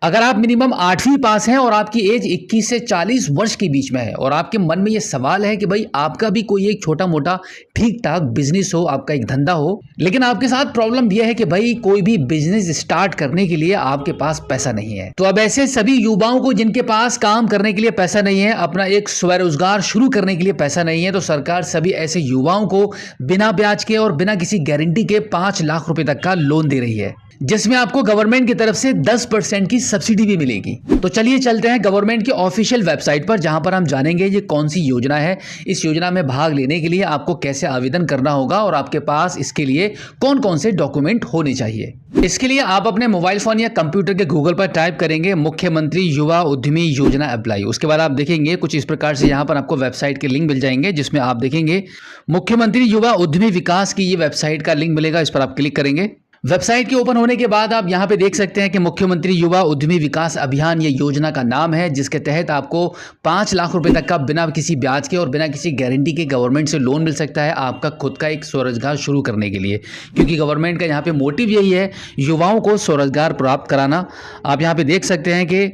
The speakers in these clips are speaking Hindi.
अगर आप मिनिमम 8वीं पास हैं और आपकी एज 21 से 40 वर्ष के बीच में है और आपके मन में ये सवाल है कि भाई आपका भी कोई एक छोटा मोटा ठीक ठाक बिजनेस हो, आपका एक धंधा हो, लेकिन आपके साथ प्रॉब्लम यह है कि भाई कोई भी बिजनेस स्टार्ट करने के लिए आपके पास पैसा नहीं है, तो अब ऐसे सभी युवाओं को जिनके पास काम करने के लिए पैसा नहीं है, अपना एक स्वरोजगार शुरू करने के लिए पैसा नहीं है, तो सरकार सभी ऐसे युवाओं को बिना ब्याज के और बिना किसी गारंटी के 5 लाख रुपए तक का लोन दे रही है, जिसमें आपको गवर्नमेंट की तरफ से 10% की सब्सिडी भी मिलेगी। तो चलिए चलते हैं गवर्नमेंट की ऑफिशियल वेबसाइट पर, जहां पर हम जानेंगे ये कौन सी योजना है, इस योजना में भाग लेने के लिए आपको कैसे आवेदन करना होगा और आपके पास इसके लिए कौन कौन से डॉक्यूमेंट होने चाहिए। इसके लिए आप अपने मोबाइल फोन या कंप्यूटर के गूगल पर टाइप करेंगे मुख्यमंत्री युवा उद्यमी योजना अप्लाई। उसके बाद आप देखेंगे कुछ इस प्रकार से यहाँ पर आपको वेबसाइट के लिंक मिल जाएंगे, जिसमें आप देखेंगे मुख्यमंत्री युवा उद्यमी विकास की ये वेबसाइट का लिंक मिलेगा। इस पर आप क्लिक करेंगे। वेबसाइट के ओपन होने के बाद आप यहां पे देख सकते हैं कि मुख्यमंत्री युवा उद्यमी विकास अभियान ये योजना का नाम है, जिसके तहत आपको 5 लाख रुपए तक का बिना किसी ब्याज के और बिना किसी गारंटी के गवर्नमेंट से लोन मिल सकता है आपका खुद का एक स्वरोजगार शुरू करने के लिए, क्योंकि गवर्नमेंट का यहाँ पे मोटिव यही है युवाओं को स्वरोजगार प्राप्त कराना। आप यहाँ पे देख सकते हैं कि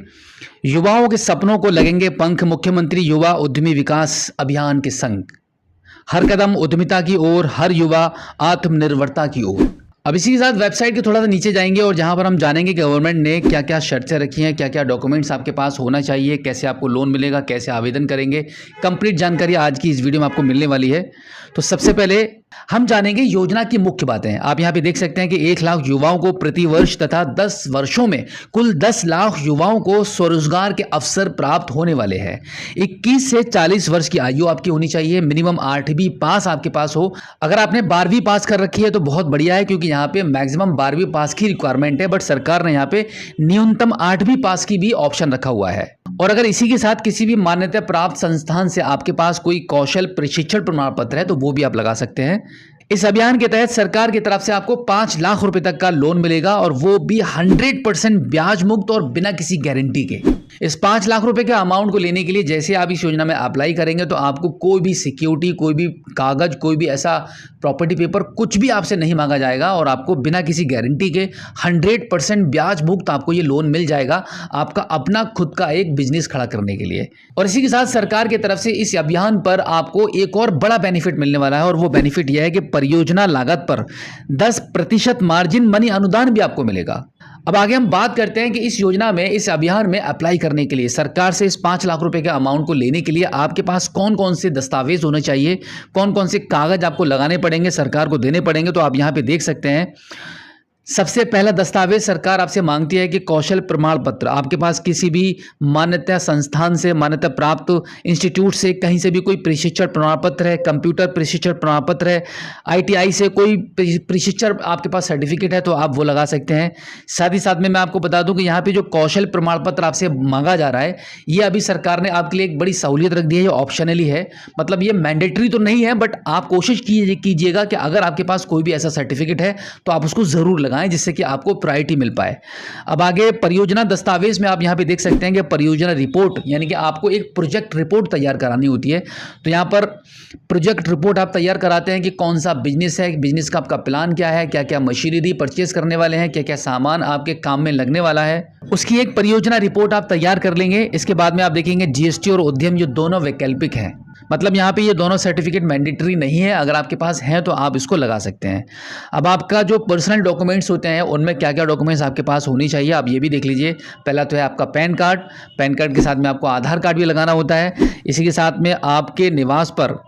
युवाओं के सपनों को लगेंगे पंख, मुख्यमंत्री युवा उद्यमी विकास अभियान के संग हर कदम उद्यमिता की ओर, हर युवा आत्मनिर्भरता की ओर। अब इसी के साथ वेबसाइट के थोड़ा सा नीचे जाएंगे और जहां पर हम जानेंगे गवर्नमेंट ने क्या क्या शर्तें रखी हैं, क्या क्या डॉक्यूमेंट्स आपके पास होना चाहिए, कैसे आपको लोन मिलेगा, कैसे आवेदन करेंगे, कंप्लीट जानकारी आज की इस वीडियो में आपको मिलने वाली है। तो सबसे पहले हम जानेंगे योजना की मुख्य बातें। आप यहाँ पे देख सकते हैं कि 1 लाख युवाओं को प्रति वर्ष तथा 10 वर्षों में कुल 10 लाख युवाओं को स्वरोजगार के अवसर प्राप्त होने वाले हैं। 21 से 40 वर्ष की आयु आपकी होनी चाहिए, मिनिमम 8वीं पास आपके पास हो। अगर आपने 12वीं पास कर रखी है तो बहुत बढ़िया है, क्योंकि यहाँ पे मैक्सिमम 12वीं पास की रिक्वायरमेंट है, बट सरकार ने यहाँ पे न्यूनतम 8वीं पास की भी ऑप्शन रखा हुआ है। और अगर इसी के साथ किसी भी मान्यता प्राप्त संस्थान से आपके पास कोई कौशल प्रशिक्षण प्रमाण पत्र है तो वो भी आप लगा सकते हैं। इस अभियान के तहत सरकार की तरफ से आपको 5 लाख रुपए तक का लोन मिलेगा, और वो भी 100% ब्याज मुक्त और बिना किसी गारंटी के। इस 5 लाख रुपए के अमाउंट को लेने के लिए जैसे आप इस योजना में अप्लाई करेंगे तो आपको कोई भी सिक्योरिटी, कोई भी कागज, कोई भी ऐसा प्रॉपर्टी पेपर कुछ भी आपसे नहीं मांगा जाएगा, और आपको बिना किसी गारंटी के 100% ब्याज मुक्त आपको ये लोन मिल जाएगा आपका अपना खुद का एक बिजनेस खड़ा करने के लिए। और इसी के साथ सरकार की तरफ से इस अभियान पर आपको एक और बड़ा बेनिफिट मिलने वाला है, और वो बेनिफिट यह है कि परियोजना लागत पर 10% मार्जिन मनी अनुदान भी आपको मिलेगा। अब आगे हम बात करते हैं कि इस योजना में, इस अभियान में अप्लाई करने के लिए सरकार से इस 5 लाख रुपए के अमाउंट को लेने के लिए आपके पास कौन कौन से दस्तावेज होने चाहिए, कौन कौन से कागज आपको लगाने पड़ेंगे, सरकार को देने पड़ेंगे। तो आप यहाँ पे देख सकते हैं सबसे पहला दस्तावेज सरकार आपसे मांगती है कि कौशल प्रमाण पत्र। आपके पास किसी भी मान्यता संस्थान से, मान्यता प्राप्त इंस्टीट्यूट से कहीं से भी कोई प्रशिक्षण प्रमाण पत्र है, कंप्यूटर प्रशिक्षण प्रमाण पत्र है, ITI से कोई प्रशिक्षण आपके पास सर्टिफिकेट है तो आप वो लगा सकते हैं। साथ ही साथ में मैं आपको बता दूं कि यहाँ पे जो कौशल प्रमाण पत्र आपसे मांगा जा रहा है, ये अभी सरकार ने आपके लिए एक बड़ी सहूलियत रख दी है, ये ऑप्शनली है, मतलब ये मैंडेटरी तो नहीं है, बट आप कोशिश कीजिएगा कि अगर आपके पास कोई भी ऐसा सर्टिफिकेट है तो आप उसको जरूर लगाएं, जिससे कि आपको प्रायोरिटी मिल पाए। अब आगे परियोजना दस्तावेज में आप यहां पे देख सकते हैं कि परियोजना रिपोर्ट, यानी कि आपको एक प्रोजेक्ट रिपोर्ट तैयार करानी होती है। तो यहां पर प्रोजेक्ट रिपोर्ट आप तैयार कराते हैं कि कौन सा बिजनेस है, बिजनेस का आपका प्लान क्या है, क्या क्या मशीनरी परचेज करने वाले हैं, क्या क्या सामान आपके काम में लगने वाला है, उसकी एक परियोजना रिपोर्ट आप तैयार कर लेंगे। इसके बाद में आप देखेंगे GST और उद्यम, ये दोनों वैकल्पिक हैं, मतलब यहाँ पे ये दोनों सर्टिफिकेट मैंडेटरी नहीं है, अगर आपके पास है तो आप इसको लगा सकते हैं। अब आपका जो पर्सनल डॉक्यूमेंट्स होते हैं उनमें क्या क्या डॉक्यूमेंट्स आपके पास होनी चाहिए आप ये भी देख लीजिए। पहला तो है आपका पैन कार्ड, पैन कार्ड के साथ में आपको आधार कार्ड भी लगाना होता है। इसी के साथ में आपके निवास पर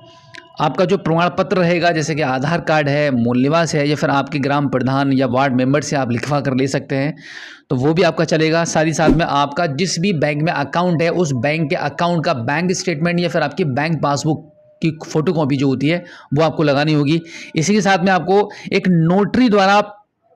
आपका जो प्रमाण पत्र रहेगा, जैसे कि आधार कार्ड है, मूल निवास है, या फिर आपके ग्राम प्रधान या वार्ड मेंबर से आप लिखवा कर ले सकते हैं, तो वो भी आपका चलेगा। साथ ही साथ में आपका जिस भी बैंक में अकाउंट है उस बैंक के अकाउंट का बैंक स्टेटमेंट या फिर आपकी बैंक पासबुक की फोटोकॉपी जो होती है वो आपको लगानी होगी। इसी के साथ में आपको एक नोटरी द्वारा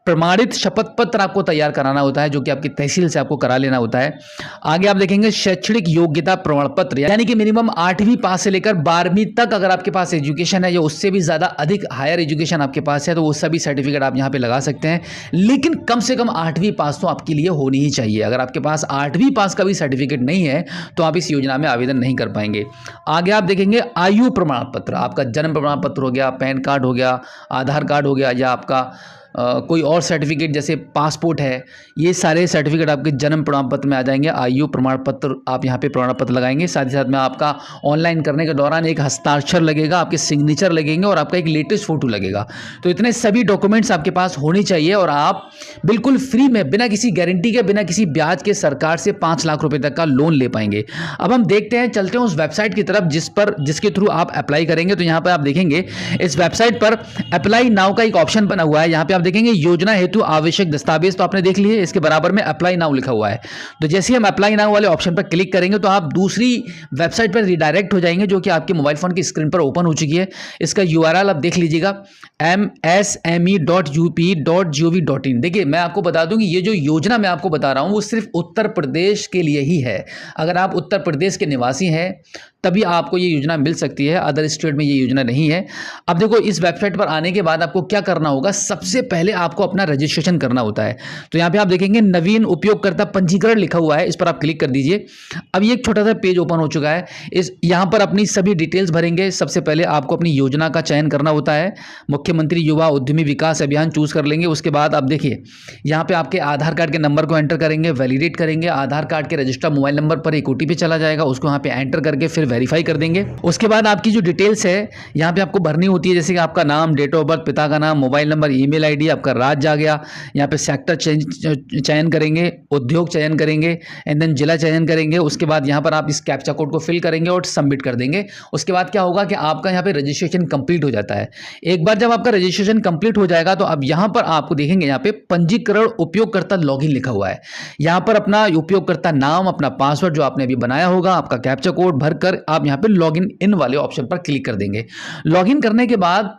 प्रमाणित शपथ पत्र आपको तैयार कराना होता है, जो कि आपकी तहसील से आपको करा लेना होता है। आगे आप देखेंगे शैक्षणिक योग्यता प्रमाण पत्र, यानी कि मिनिमम 8वीं पास से लेकर 12वीं तक अगर आपके पास एजुकेशन है या उससे भी ज्यादा अधिक हायर एजुकेशन आपके पास है तो वो सभी सर्टिफिकेट आप यहाँ पे लगा सकते हैं, लेकिन कम से कम 8वीं पास तो आपके लिए होनी ही चाहिए। अगर आपके पास 8वीं पास का भी सर्टिफिकेट नहीं है तो आप इस योजना में आवेदन नहीं कर पाएंगे। आगे आप देखेंगे आयु प्रमाण पत्र, आपका जन्म प्रमाण पत्र हो गया, पैन कार्ड हो गया, आधार कार्ड हो गया, या आपका कोई और सर्टिफिकेट जैसे पासपोर्ट है, ये सारे सर्टिफिकेट आपके जन्म प्रमाण पत्र में आ जाएंगे। आयु प्रमाण पत्र आप यहाँ पे प्रमाण पत्र लगाएंगे, साथ ही साथ में आपका ऑनलाइन करने के दौरान एक हस्ताक्षर लगेगा, आपके सिग्नेचर लगेंगे और आपका एक लेटेस्ट फोटो लगेगा। तो इतने सभी डॉक्यूमेंट्स आपके पास होनी चाहिए और आप बिल्कुल फ्री में बिना किसी गारंटी के, बिना किसी ब्याज के सरकार से 5 लाख रुपए तक का लोन ले पाएंगे। अब हम देखते हैं, चलते हैं उस वेबसाइट की तरफ जिसके थ्रू आप अप्लाई करेंगे। तो यहाँ पर आप देखेंगे इस वेबसाइट पर अप्लाई नाउ का एक ऑप्शन बना हुआ है। यहाँ पे आप देखेंगे योजना हेतु आवश्यक दस्तावेज, तो आपने देख लिए, इसके बराबर में अप्लाई नाउ लिखा हुआ है। तो जैसे हम अप्लाई नाउ वाले ऑप्शन पर क्लिक करेंगे तो आप दूसरी वेबसाइट पर रिडायरेक्ट हो जाएंगे, जो कि आपके मोबाइल फोन की स्क्रीन पर ओपन हो चुकी है। इसका URL आप देख लीजिएगा, msme.up.gov.in। देखिए मैं आपको बता दूं कि ये जो योजना मैं आपको बता रहा हूं वो सिर्फ उत्तर प्रदेश के लिए ही है। अगर आप उत्तर प्रदेश के निवासी हैं तभी आपको ये योजना मिल सकती है, अदर स्टेट में ये योजना नहीं है। अब देखो इस वेबसाइट पर आने के बाद आपको क्या करना होगा, सबसे पहले आपको अपना रजिस्ट्रेशन करना होता है। तो यहाँ पे आप देखेंगे नवीन उपयोगकर्ता पंजीकरण लिखा हुआ है, इस पर आप क्लिक कर दीजिए। अब ये एक छोटा सा पेज ओपन हो चुका है। यहाँ पर अपनी सभी डिटेल्स भरेंगे। सबसे पहले आपको अपनी योजना का चयन करना होता है, मुख्यमंत्री युवा उद्यमी विकास अभियान चूज कर लेंगे। उसके बाद आप देखिए यहाँ पे आपके आधार कार्ड के नंबर को एंटर करेंगे, वैलिडेट करेंगे। आधार कार्ड के रजिस्टर्ड मोबाइल नंबर पर एक OTP चला जाएगा, उसको यहाँ पे एंटर करके फिर वेरीफाई कर देंगे। उसके बाद आपकी जो डिटेल्स है यहाँ पे आपको भरनी होती है, जैसे कि आपका नाम, डेट ऑफ बर्थ, पिता का नाम, मोबाइल नंबर, ईमेल आईडी, आपका राज्य आ गया। यहाँ पे सेक्टर चयन करेंगे, उद्योग चयन करेंगे, एंड देन जिला चयन करेंगे। उसके बाद यहाँ पर आप इस कैप्चा कोड को फिल करेंगे और सबमिट कर देंगे। उसके बाद क्या होगा कि आपका यहाँ पे रजिस्ट्रेशन कंप्लीट हो जाता है। एक बार जब आपका रजिस्ट्रेशन कंप्लीट हो जाएगा तो अब यहाँ पर आपको देखेंगे यहाँ पे पंजीकरण उपयोगकर्ता लॉगिन लिखा हुआ है। यहाँ पर अपना उपयोगकर्ता नाम, अपना पासवर्ड जो आपने अभी बनाया होगा, आपका कैप्चा कोड भरकर आप यहाँ पे लॉगिन इन वाले ऑप्शन पर क्लिक कर देंगे। लॉगिन करने के बाद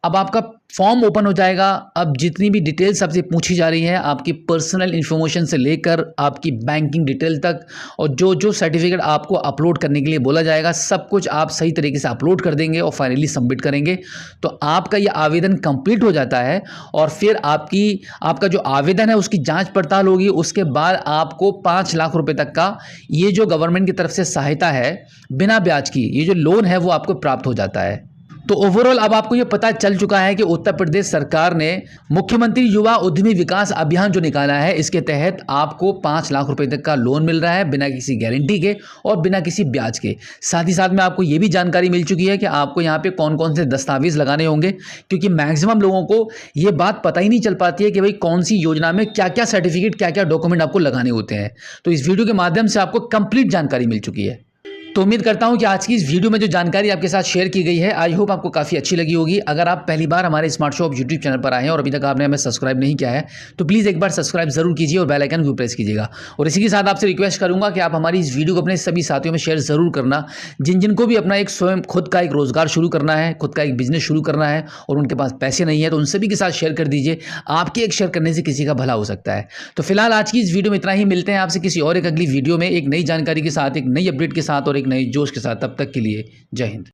अब आपका फॉर्म ओपन हो जाएगा। अब जितनी भी डिटेल्स आपसे पूछी जा रही है, आपकी पर्सनल इंफॉर्मेशन से लेकर आपकी बैंकिंग डिटेल तक, और जो जो सर्टिफिकेट आपको अपलोड करने के लिए बोला जाएगा, सब कुछ आप सही तरीके से अपलोड कर देंगे और फाइनली सबमिट करेंगे तो आपका ये आवेदन कंप्लीट हो जाता है। और फिर आपका जो आवेदन है उसकी जांच पड़ताल होगी। उसके बाद आपको 5 लाख रुपए तक का ये जो गवर्नमेंट की तरफ से सहायता है बिना ब्याज की, ये जो लोन है वो आपको प्राप्त हो जाता है। तो ओवरऑल अब आपको ये पता चल चुका है कि उत्तर प्रदेश सरकार ने मुख्यमंत्री युवा उद्यमी विकास अभियान जो निकाला है, इसके तहत आपको 5 लाख रुपए तक का लोन मिल रहा है बिना किसी गारंटी के और बिना किसी ब्याज के। साथ ही साथ में आपको ये भी जानकारी मिल चुकी है कि आपको यहाँ पे कौन कौन से दस्तावेज लगाने होंगे, क्योंकि मैक्सिमम लोगों को ये बात पता ही नहीं चल पाती है कि भाई कौन सी योजना में क्या क्या सर्टिफिकेट, क्या क्या डॉक्यूमेंट आपको लगाने होते हैं। तो इस वीडियो के माध्यम से आपको कंप्लीट जानकारी मिल चुकी है। तो उम्मीद करता हूं कि आज की इस वीडियो में जो जानकारी आपके साथ शेयर की गई है, आई होप आपको काफ़ी अच्छी लगी होगी। अगर आप पहली बार हमारे स्मार्ट शॉप यूट्यूब चैनल पर आए हैं और अभी तक आपने हमें सब्सक्राइब नहीं किया है तो प्लीज़ एक बार सब्सक्राइब जरूर कीजिए और बेल आइकन भी प्रेस कीजिएगा। और इसी के साथ आपसे रिक्वेस्ट करूंगा कि आप हमारी इस वीडियो को अपने सभी साथियों में शेयर जरूर करना, जिनको भी अपना एक स्वयं खुद का एक रोजगार शुरू करना है, खुद का एक बिजनेस शुरू करना है और उनके पास पैसे नहीं है, तो उन सभी के साथ शेयर कर दीजिए। आपके एक शेयर करने से किसी का भला हो सकता है। तो फिलहाल आज की इस वीडियो में इतना ही। मिलते हैं आपसे किसी और एक अगली वीडियो में एक नई जानकारी के साथ, एक नई अपडेट के साथ और एक नए जोश के साथ। तब तक के लिए जय हिंद।